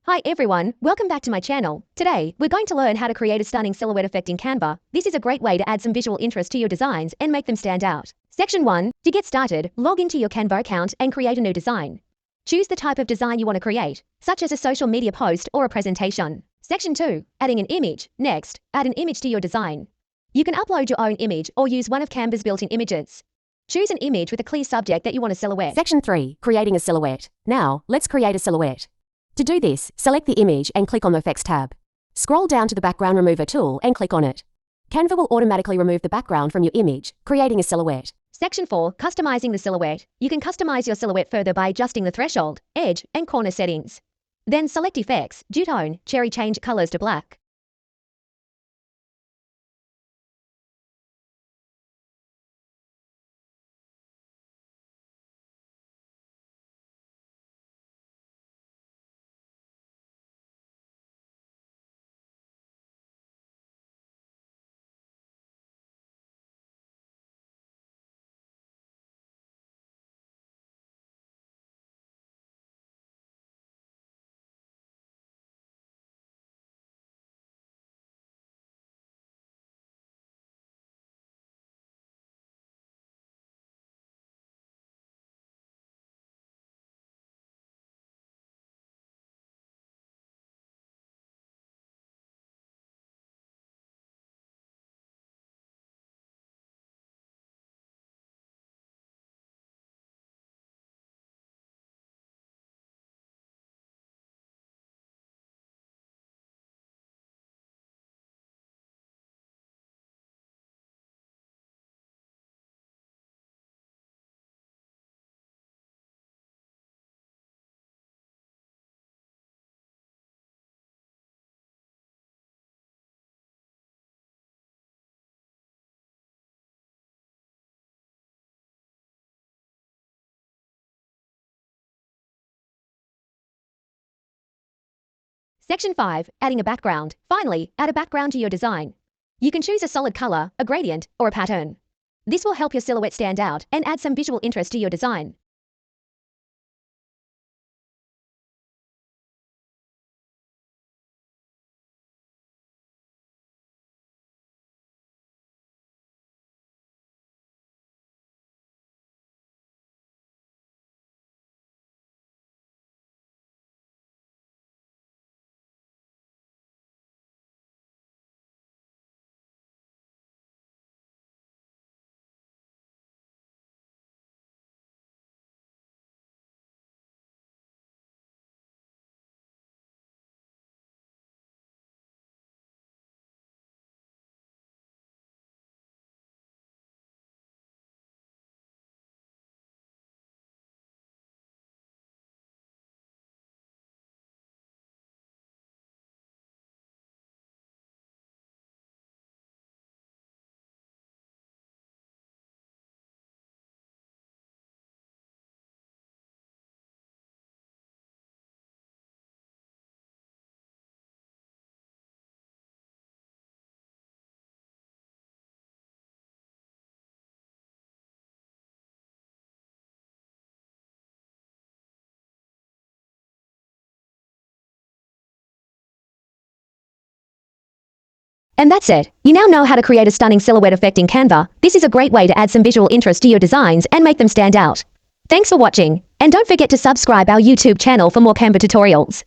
Hi everyone, welcome back to my channel. Today, we're going to learn how to create a stunning silhouette effect in Canva. This is a great way to add some visual interest to your designs and make them stand out. Section 1. To get started, log into your Canva account and create a new design. Choose the type of design you want to create, such as a social media post or a presentation. Section 2. Adding an image. Next, add an image to your design. You can upload your own image or use one of Canva's built-in images. Choose an image with a clear subject that you want to silhouette. Section 3. Creating a silhouette. Now, let's create a silhouette. To do this, select the image and click on the Effects tab. Scroll down to the Background Remover tool and click on it. Canva will automatically remove the background from your image, creating a silhouette. Section 4. Customizing the silhouette. You can customize your silhouette further by adjusting the threshold, edge, and corner settings. Then select Effects, Duotone, Cherry change colors to black. Section 5. Adding a background. Finally, add a background to your design. You can choose a solid color, a gradient, or a pattern. This will help your silhouette stand out and add some visual interest to your design. And that's it. You now know how to create a stunning silhouette effect in Canva. This is a great way to add some visual interest to your designs and make them stand out. Thanks for watching, and don't forget to subscribe our YouTube channel for more Canva tutorials.